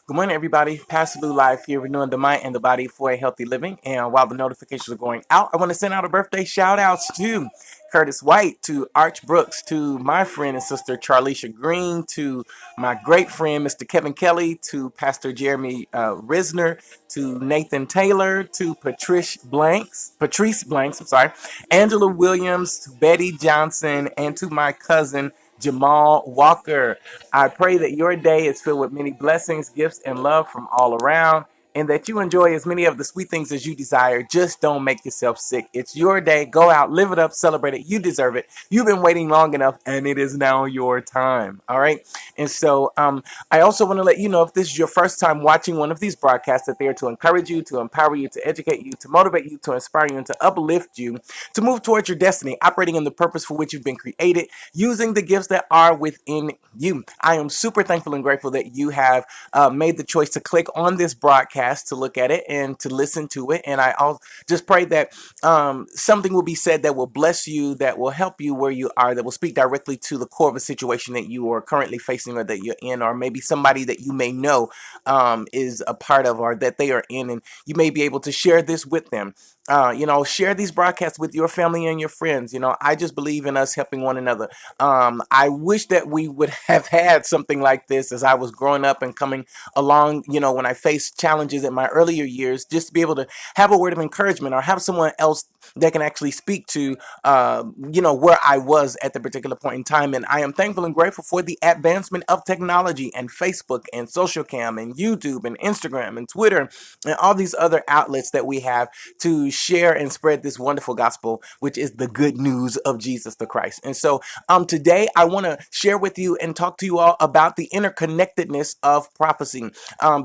Good morning, everybody. Pastor Lou Live here, renewing the mind and the body for a healthy living. And while the notifications are going out, I want to send out a birthday shout outs to Curtis White, to Arch Brooks, to my friend and sister Charlisha Green, to my great friend Mr. Kevin Kelly, to Pastor Jeremy Risner, to Nathan Taylor, to Patrice Blanks, Angela Williams, to Betty Johnson, and to my cousin Jamal Walker. I pray that your day is filled with many blessings, gifts, and love from all around, and that you enjoy as many of the sweet things as you desire. Just don't make yourself sick. It's your day. Go out, live it up, celebrate it. You deserve it. You've been waiting long enough, and it is now your time. All right. And so, I also want to let you know, if this is your first time watching one of these broadcasts, that they are to encourage you, to empower you, to educate you, to motivate you, to inspire you, and to uplift you, to move towards your destiny, operating in the purpose for which you've been created, using the gifts that are within you. I am super thankful and grateful that you have made the choice to click on this broadcast, to look at it and to listen to it. And I'll just pray that something will be said that will bless you, that will help you where you are, that will speak directly to the core of a situation that you are currently facing or that you're in, or maybe somebody that you may know is a part of or that they are in, and you may be able to share this with them. Share these broadcasts with your family and your friends. I just believe in us helping one another. I wish that we would have had something like this as I was growing up and coming along, when I faced challenges in my earlier years, just to be able to have a word of encouragement or have someone else that can actually speak to, where I was at the particular point in time. And I am thankful and grateful for the advancement of technology and Facebook and social cam and YouTube and Instagram and Twitter and all these other outlets that we have to share and spread this wonderful gospel, which is the good news of Jesus the Christ. And so today I want to share with you and talk to you all about the interconnectedness of prophecy.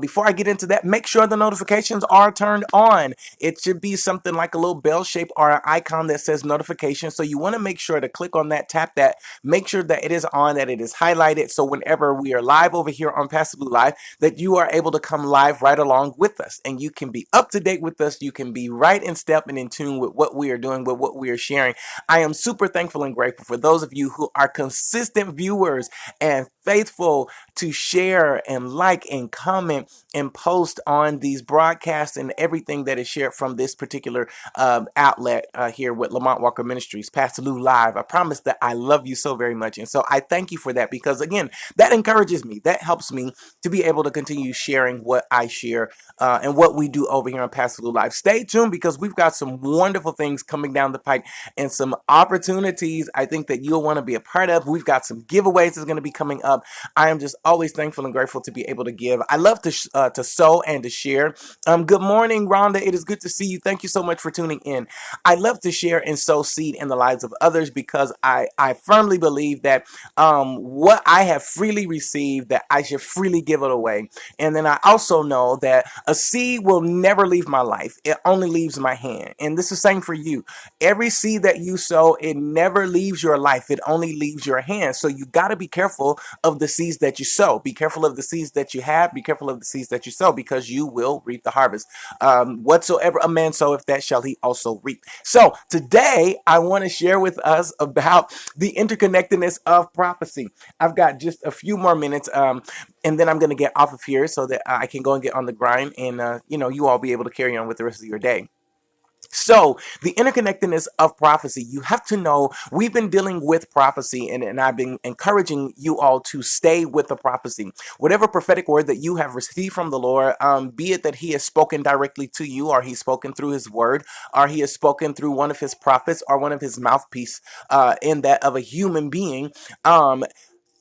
Before I get into that, make sure the notifications are turned on. It should be something like a little bell shape or an icon that says notification. So you want to make sure to click on that, tap that, make sure that it is on, that it is highlighted. So whenever we are live over here on Pastor Blue Live, that you are able to come live right along with us and you can be up to date with us. You can be right in step and in tune with what we are doing, with what we are sharing. I am super thankful and grateful for those of you who are consistent viewers and faithful to share and like and comment and post on these broadcasts and everything that is shared from this particular outlet here with Lamont Walker Ministries, Pastor Lou Live. I promise that I love you so very much. And so I thank you for that, because again, that encourages me. That helps me to be able to continue sharing what I share and what we do over here on Pastor Lou Live. Stay tuned, because we've got some wonderful things coming down the pike and some opportunities I think that you'll want to be a part of. We've got some giveaways that's going to be coming up. I am just always thankful and grateful to be able to give. I love to sow and to share. Good morning, Rhonda. It is good to see you. Thank you so much for tuning in. I love to share and sow seed in the lives of others, because I firmly believe that what I have freely received, that I should freely give it away. And then I also know that a seed will never leave my life. It only leaves my hand. And this is the same for you. Every seed that you sow, it never leaves your life. It only leaves your hand. So you got to be careful of the seeds that you sow. Be careful of the seeds that you have. Be careful of the seeds that you sow, because you will reap the harvest. Whatsoever a man soweth, that shall he also reap. So today I want to share with us about the interconnectedness of prophecy. I've got just a few more minutes, and then I'm going to get off of here so that I can go and get on the grind, and you all be able to carry on with the rest of your day. So, the interconnectedness of prophecy, you have to know we've been dealing with prophecy, and I've been encouraging you all to stay with the prophecy. Whatever prophetic word that you have received from the Lord, be it that He has spoken directly to you, or He's spoken through His word, or He has spoken through one of His prophets, or one of His mouthpiece in that of a human being.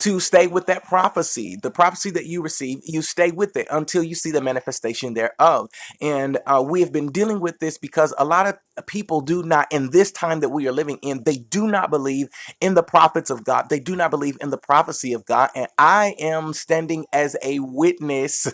To stay with that prophecy, the prophecy that you receive, you stay with it until you see the manifestation thereof. And we have been dealing with this because a lot of people do not, in this time that we are living in, they do not believe in the prophets of God. They do not believe in the prophecy of God. And I am standing as a witness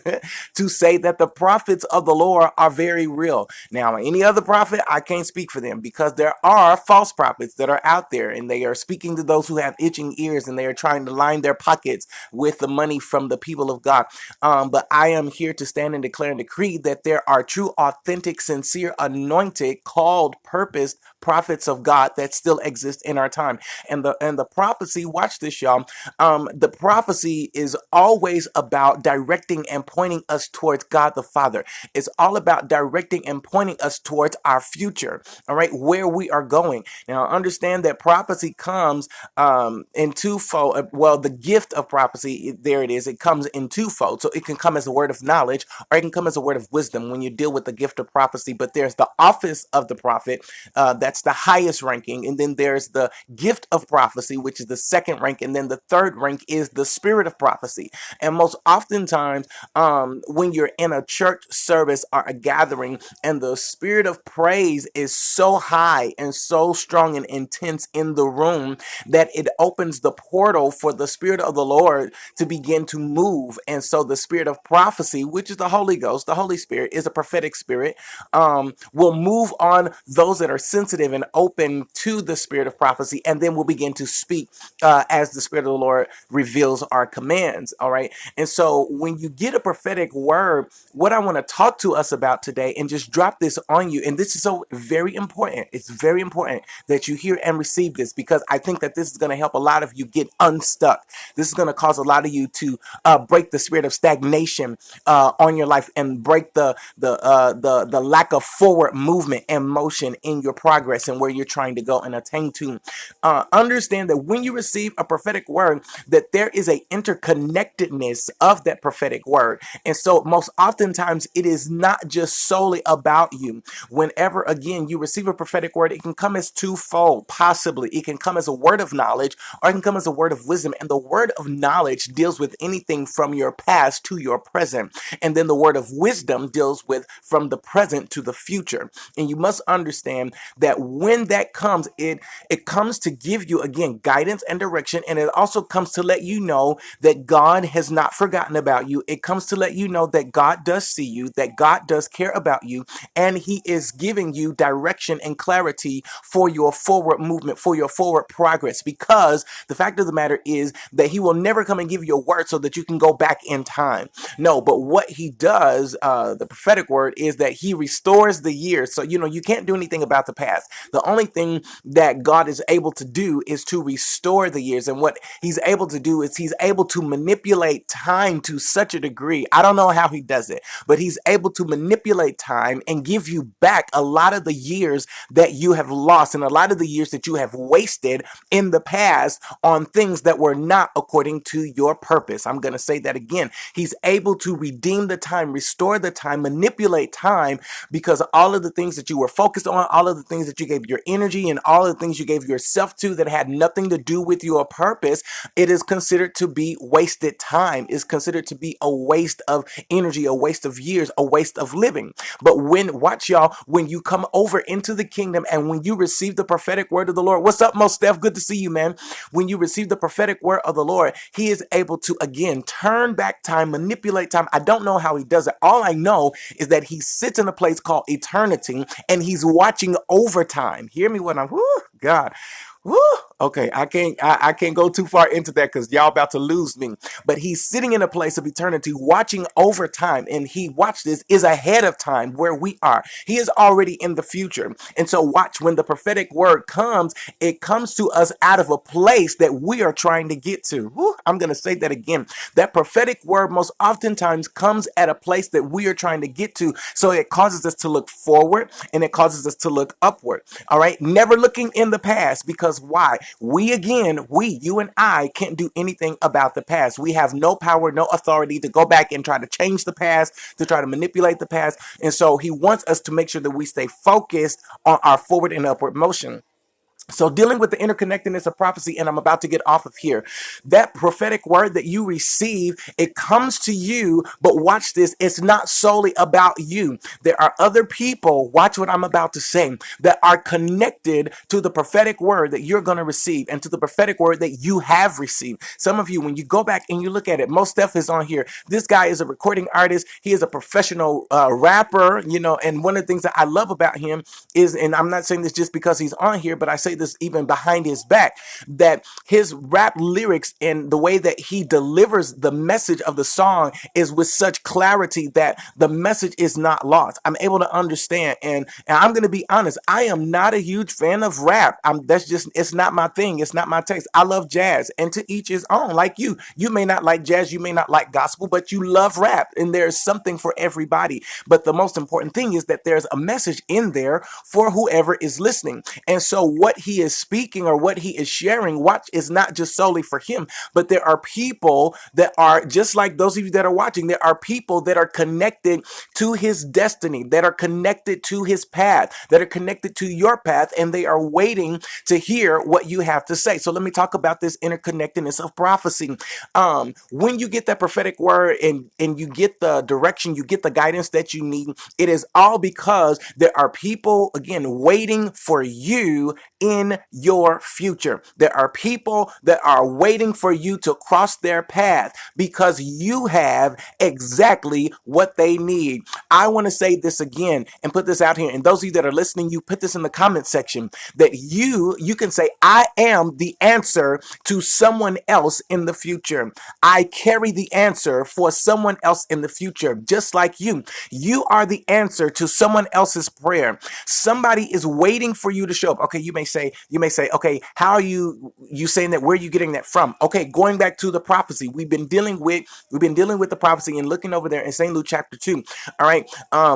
to say that the prophets of the Lord are very real. Now, any other prophet, I can't speak for them, because there are false prophets that are out there, and they are speaking to those who have itching ears, and they are trying to line line their pockets with the money from the people of God. But I am here to stand and declare and decree that there are true, authentic, sincere, anointed, called, purposed prophets of God that still exist in our time. And the prophecy, watch this, y'all. The prophecy is always about directing and pointing us towards God the Father. It's all about directing and pointing us towards our future, all right, where we are going. Now, understand that prophecy comes in twofold. Well, the gift of prophecy, there it is. It comes in twofold. So it can come as a word of knowledge, or it can come as a word of wisdom when you deal with the gift of prophecy. But there's the office of the prophet, that's the highest ranking. And then there's the gift of prophecy, which is the second rank. And then the third rank is the spirit of prophecy. And most oftentimes, when you're in a church service or a gathering and the spirit of praise is so high and so strong and intense in the room that it opens the portal for the spirit of the Lord to begin to move. And so the spirit of prophecy, which is the Holy Ghost, the Holy Spirit is a prophetic spirit, will move on those that are sensitive and open to the spirit of prophecy, and then we'll begin to speak as the spirit of the Lord reveals our commands. All right. And so when you get a prophetic word, what I want to talk to us about today and just drop this on you, and this is so very important. It's very important that you hear and receive this, because I think that this is going to help a lot of you get unstuck. This is going to cause a lot of you to break the spirit of stagnation on your life, and break the lack of forward movement and motion in your progress and where you're trying to go and attain to. Understand that when you receive a prophetic word, that there is a interconnectedness of that prophetic word. And so most oftentimes it is not just solely about you. Whenever, again, you receive a prophetic word, it can come as twofold. Possibly it can come as a word of knowledge, or it can come as a word of wisdom. And the word of knowledge deals with anything from your past to your present, and then the word of wisdom deals with from the present to the future. And you must understand that when that comes, it comes to give you, again, guidance and direction. And it also comes to let you know that God has not forgotten about you. It comes to let you know that God does see you, that God does care about you, and he is giving you direction and clarity for your forward movement, for your forward progress. Because the fact of the matter is that he will never come and give you a word so that you can go back in time. No, but what he does, the prophetic word, is that he restores the years. So, you can't do anything about the past. The only thing that God is able to do is to restore the years. And what he's able to do is he's able to manipulate time to such a degree. I don't know how he does it, but he's able to manipulate time and give you back a lot of the years that you have lost, and a lot of the years that you have wasted in the past on things that were not according to your purpose. I'm going to say that again. He's able to redeem the time, restore the time, manipulate time, because all of the things that you were focused on, all of the things that you gave your energy, and all of the things you gave yourself to that had nothing to do with your purpose, it is considered to be wasted time. It's considered to be a waste of energy, a waste of years, a waste of living. But watch y'all, when you come over into the kingdom and when you receive the prophetic word of the Lord, what's up, Mo Steph? Good to see you, man. When you receive the prophetic word of the Lord, he is able to, again, turn back time, manipulate time. I don't know how he does it. All I know is that he sits in a place called eternity, and he's watching over time. Hear me when I'm, whoo, God. Woo! Okay, I can't go too far into that because y'all about to lose me. But he's sitting in a place of eternity, watching over time, and he, watch this, is ahead of time where we are. He is already in the future. And so watch, when the prophetic word comes, it comes to us out of a place that we are trying to get to. Woo, I'm going to say that again. That prophetic word most oftentimes comes at a place that we are trying to get to. So it causes us to look forward, and it causes us to look upward. All right. Never looking in the past, because why? You and I can't do anything about the past. We have no power, no authority to go back and try to change the past, to try to manipulate the past. And so he wants us to make sure that we stay focused on our forward and upward motion. So dealing with the interconnectedness of prophecy, and I'm about to get off of here, that prophetic word that you receive, it comes to you, but watch this, it's not solely about you. There are other people, watch what I'm about to say, that are connected to the prophetic word that you're going to receive, and to the prophetic word that you have received. Some of you, when you go back and you look at it, most stuff is on here. This guy is a recording artist. He is a professional rapper, and one of the things that I love about him is, and I'm not saying this just because he's on here, but I say say this even behind his back, that his rap lyrics and the way that he delivers the message of the song is with such clarity that the message is not lost. I'm able to understand. And I'm going to be honest, I am not a huge fan of rap. That's just, it's not my thing. It's not my taste. I love jazz, and to each his own. Like you may not like jazz, you may not like gospel, but you love rap, and there's something for everybody. But the most important thing is that there's a message in there for whoever is listening. And so what he is speaking or what he is sharing, watch, is not just solely for him, but there are people that are just like those of you that are watching. There are people that are connected to his destiny, that are connected to his path, that are connected to your path, and they are waiting to hear what you have to say. So let me talk about this interconnectedness of prophecy. When you get that prophetic word and you get the direction, you get the guidance that you need, it is all because there are people, again, waiting for you in your future. There are people that are waiting for you to cross their path because you have exactly what they need. I want to say this again and put this out here. And those of you that are listening, you put this in the comment section, that you can say, I am the answer to someone else in the future. I carry the answer for someone else in the future, just like you. You are the answer to someone else's prayer. Somebody is waiting for you to show up. Okay, you may say, okay, how are you saying that? Where are you getting that from? Okay, going back to the prophecy, we've been dealing with the prophecy and looking over there in St. Luke chapter 2. All right,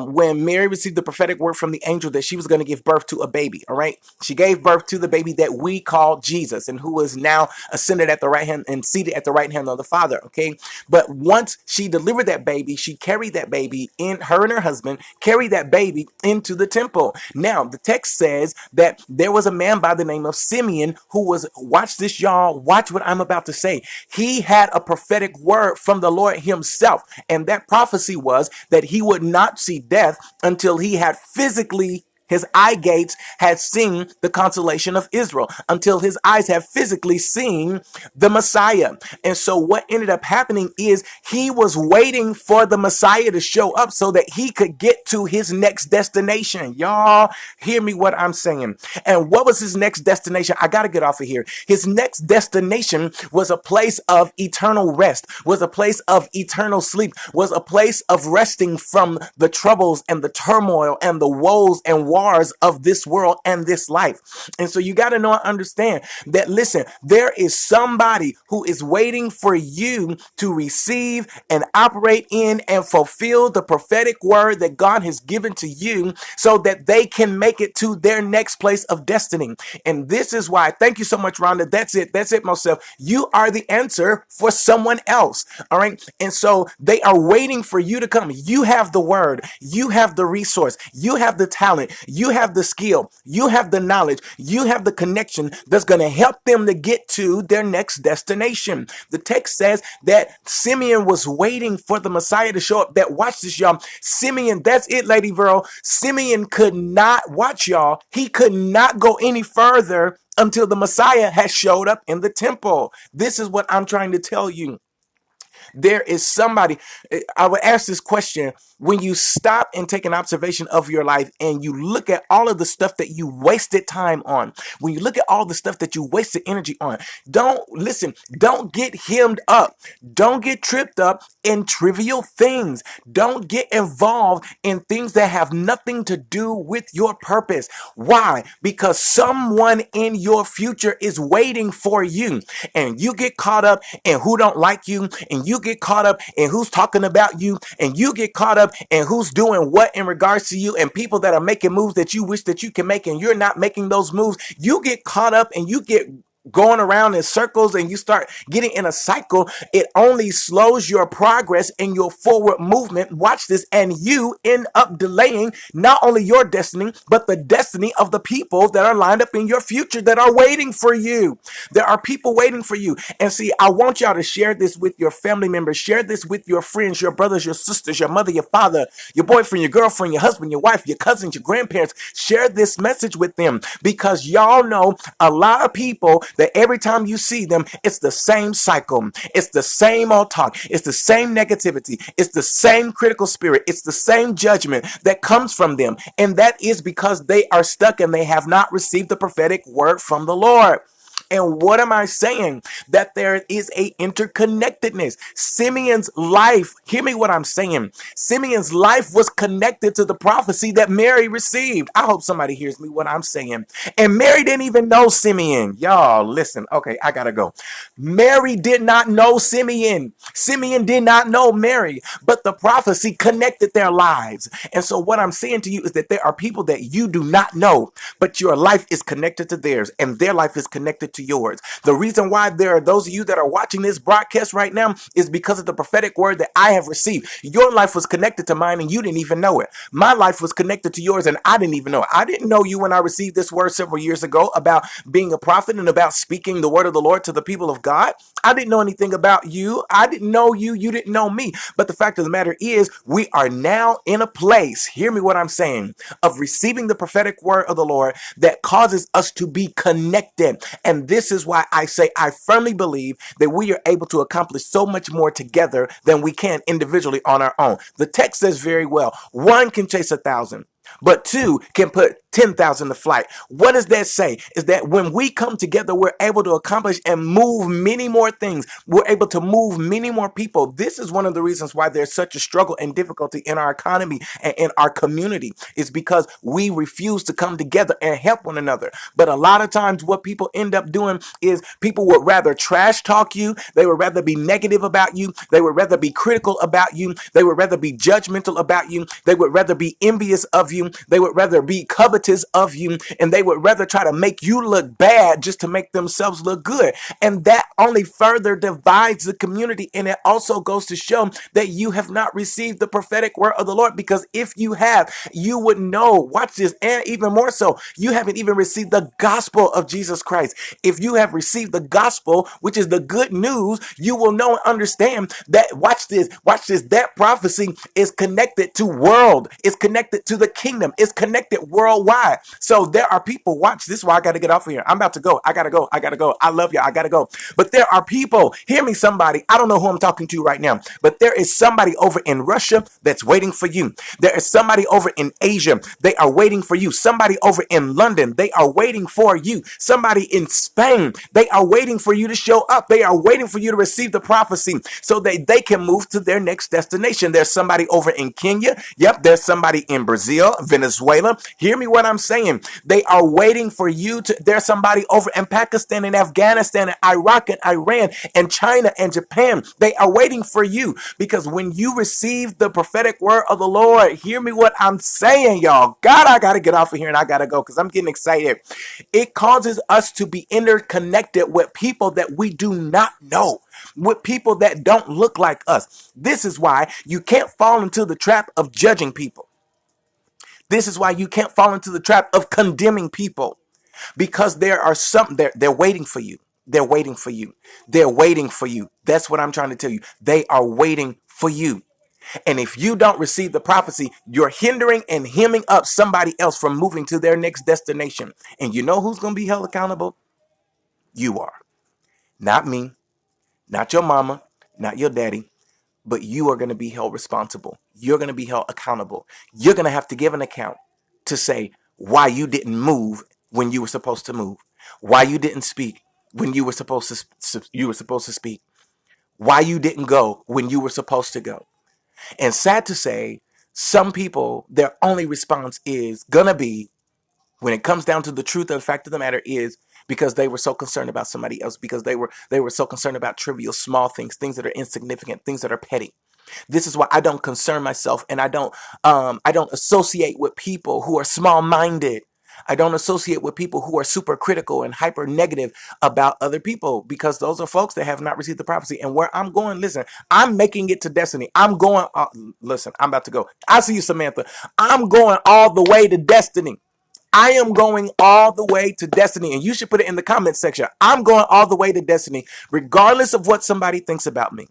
when Mary received the prophetic word from the angel that she was going to give birth to a baby. All right, she gave birth to the baby that we call Jesus, and who is now ascended at the right hand and seated at the right hand of the Father. Okay, but once she delivered that baby, she carried that baby in, her and her husband carried that baby into the temple. Now, the text says that there was a man by the name of Simeon who was, watch this, y'all, watch what I'm about to say. He had a prophetic word from the Lord himself, and that prophecy was that he would not see death until he had physically, his eye gates had seen the consolation of Israel, until his eyes have physically seen the Messiah. And so what ended up happening is he was waiting for the Messiah to show up so that he could get to his next destination. Y'all hear me what I'm saying. And what was his next destination? I got to get off of here. His next destination was a place of eternal rest, was a place of eternal sleep, was a place of resting from the troubles and the turmoil and the woes and wars of this world and this life. And so you got to know and understand that, listen, there is somebody who is waiting for you to receive and operate in and fulfill the prophetic word that God has given to you so that they can make it to their next place of destiny. And this is why, thank you so much, Rhonda. That's it, myself. You are the answer for someone else. All right. And so they are waiting for you to come. You have the word, you have the resource, you have the talent, you have the skill, you have the knowledge, you have the connection that's going to help them to get to their next destination. The text says that Simeon was waiting for the Messiah to show up. That, watch this, y'all. Simeon, that's it, Lady Vero. Simeon could not, watch, y'all, he could not go any further until the Messiah has showed up in the temple. This is what I'm trying to tell you. There is somebody, I would ask this question: when you stop and take an observation of your life and you look at all of the stuff that you wasted time on, when you look at all the stuff that you wasted energy on, don't get hemmed up. Don't get tripped up in trivial things. Don't get involved in things that have nothing to do with your purpose. Why? Because someone in your future is waiting for you, and you get caught up in who don't like you, and you get caught up in who's talking about you, and you get caught up in who's doing what in regards to you, and people that are making moves that you wish that you can make and you're not making those moves. You get caught up and you get going around in circles and you start getting in a cycle. It only slows your progress and your forward movement. Watch this. And you end up delaying not only your destiny, but the destiny of the people that are lined up in your future that are waiting for you. There are people waiting for you. And see, I want y'all to share this with your family members, share this with your friends, your brothers, your sisters, your mother, your father, your boyfriend, your girlfriend, your husband, your wife, your cousins, your grandparents. Share this message with them, because y'all know a lot of people that every time you see them, it's the same cycle. It's the same old talk. It's the same negativity. It's the same critical spirit. It's the same judgment that comes from them. And that is because they are stuck and they have not received the prophetic word from the Lord. And what am I saying? That there is a interconnectedness. Simeon's life, hear me what I'm saying. Simeon's life was connected to the prophecy that Mary received. I hope somebody hears me what I'm saying. And Mary didn't even know Simeon. Y'all, listen. Okay, I gotta go. Mary did not know Simeon. Simeon did not know Mary, but the prophecy connected their lives. And so what I'm saying to you is that there are people that you do not know, but your life is connected to theirs and their life is connected to yours. The reason why there are those of you that are watching this broadcast right now is because of the prophetic word that I have received. Your life was connected to mine and you didn't even know it. My life was connected to yours and I didn't even know it. I didn't know you when I received this word several years ago about being a prophet and about speaking the word of the Lord to the people of God. I didn't know anything about you. I didn't know you. You didn't know me. But the fact of the matter is, we are now in a place, hear me what I'm saying, of receiving the prophetic word of the Lord that causes us to be connected. And this is why I say I firmly believe that we are able to accomplish so much more together than we can individually on our own. The text says very well, one can chase 1,000, but two can put 10,000 to flight. What does that say? Is that when we come together, we're able to accomplish and move many more things. We're able to move many more people. This is one of the reasons why there's such a struggle and difficulty in our economy and in our community. Is because we refuse to come together and help one another. But a lot of times what people end up doing is people would rather trash talk you. They would rather be negative about you. They would rather be critical about you. They would rather be judgmental about you. They would rather be envious of you. They would rather be covetous of you, and they would rather try to make you look bad just to make themselves look good. And that only further divides the community. And it also goes to show that you have not received the prophetic word of the Lord, because if you have, you would know, watch this, and even more so, you haven't even received the gospel of Jesus Christ. If you have received the gospel, which is the good news, you will know and understand that, watch this, that prophecy is connected to world, it's connected to the kingdom, it's connected worldwide. So there are people, watch this, is why I got to get off of here. I'm about to go. I got to go. I got to go. I love you. I got to go. But there are people, hear me, somebody. I don't know who I'm talking to right now, but there is somebody over in Russia that's waiting for you. There is somebody over in Asia. They are waiting for you. Somebody over in London. They are waiting for you. Somebody in Spain. They are waiting for you to show up. They are waiting for you to receive the prophecy so that they can move to their next destination. There's somebody over in Kenya. Yep. There's somebody in Brazil, Venezuela. Hear me what I'm saying. They are waiting for you to, there's somebody over in Pakistan and Afghanistan and Iraq and Iran and China and Japan. They are waiting for you, because when you receive the prophetic word of the Lord, hear me what I'm saying, y'all. God, I got to get off of here and I got to go because I'm getting excited. It causes us to be interconnected with people that we do not know, with people that don't look like us. This is why you can't fall into the trap of judging people. This is why you can't fall into the trap of condemning people, because there are some, they're waiting for you. They're waiting for you. They're waiting for you. That's what I'm trying to tell you. They are waiting for you. And if you don't receive the prophecy, you're hindering and hemming up somebody else from moving to their next destination. And you know who's going to be held accountable? You are. Not me, not your mama, not your daddy, but you are going to be held responsible. You're going to be held accountable. You're going to have to give an account to say why you didn't move when you were supposed to move, why you didn't speak when you were supposed to speak, why you didn't go when you were supposed to go. And sad to say, some people, their only response is going to be, when it comes down to the truth of the fact of the matter, is because they were so concerned about somebody else, because they were so concerned about trivial small things, things that are insignificant, things that are petty. This is why I don't concern myself, and I don't associate with people who are small-minded. I don't associate with people who are super critical and hyper negative about other people, because those are folks that have not received the prophecy. And where I'm going, listen, I'm making it to destiny. I'm going, listen, I'm about to go. I see you, Samantha. I'm going all the way to destiny. I am going all the way to destiny. And you should put it in the comment section. I'm going all the way to destiny, regardless of what somebody thinks about me.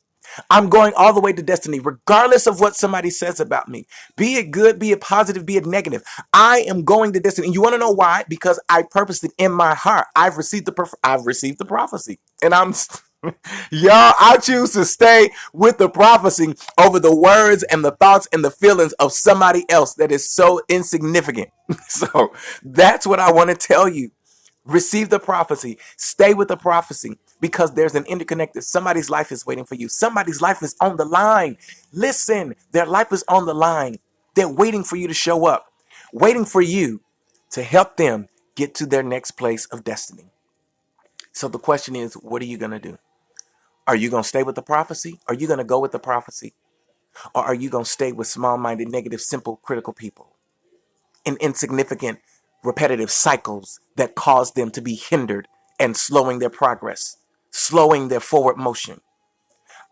I'm going all the way to destiny, regardless of what somebody says about me. Be it good, be it positive, be it negative. I am going to destiny. And you want to know why? Because I purposed it in my heart. I've received the prophecy, and y'all. I choose to stay with the prophecy over the words and the thoughts and the feelings of somebody else that is so insignificant. So that's what I want to tell you. Receive the prophecy. Stay with the prophecy because there's an interconnected. Somebody's life is waiting for you. Somebody's life is on the line. Listen, their life is on the line. They're waiting for you to show up, waiting for you to help them get to their next place of destiny. So the question is, what are you going to do? Are you going to stay with the prophecy? Are you going to go with the prophecy? Or are you going to stay with small-minded, negative, simple, critical people in insignificant, repetitive cycles that cause them to be hindered and slowing their progress, slowing their forward motion?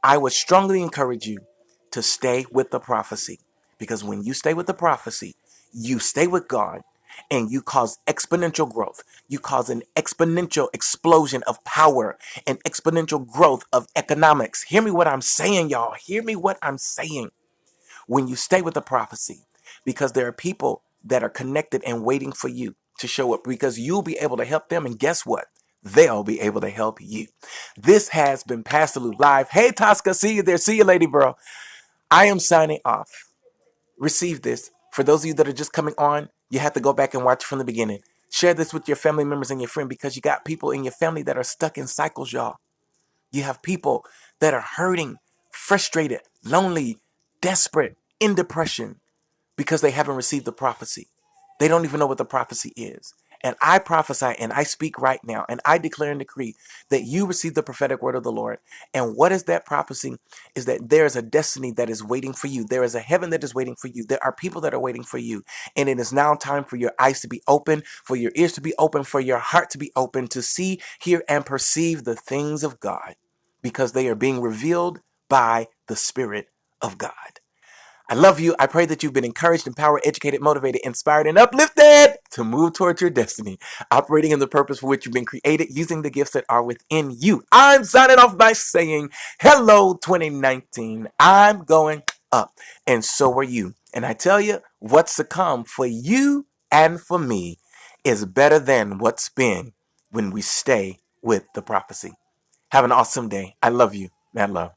I would strongly encourage you to stay with the prophecy, because when you stay with the prophecy, you stay with God and you cause exponential growth. You cause an exponential explosion of power and exponential growth of economics. Hear me what I'm saying, y'all. Hear me what I'm saying. When you stay with the prophecy, because there are people that are connected and waiting for you to show up, because you'll be able to help them. And guess what? They'll be able to help you. This has been Pastor Lou Live. Hey, Tosca, see you there. See you, Lady Bro. I am signing off. Receive this. For those of you that are just coming on, you have to go back and watch from the beginning. Share this with your family members and your friend, because you got people in your family that are stuck in cycles, y'all. You have people that are hurting, frustrated, lonely, desperate, in depression, because they haven't received the prophecy. They don't even know what the prophecy is. And I prophesy and I speak right now and I declare and decree that you receive the prophetic word of the Lord. And what is that prophecy? Is that there is a destiny that is waiting for you. There is a heaven that is waiting for you. There are people that are waiting for you. And it is now time for your eyes to be open, for your ears to be open, for your heart to be open, to see, hear, and perceive the things of God, because they are being revealed by the Spirit of God. I love you. I pray that you've been encouraged, empowered, educated, motivated, inspired, and uplifted to move towards your destiny, operating in the purpose for which you've been created, using the gifts that are within you. I'm signing off by saying, hello, 2019. I'm going up, and so are you. And I tell you, what's to come for you and for me is better than what's been when we stay with the prophecy. Have an awesome day. I love you. Mad love.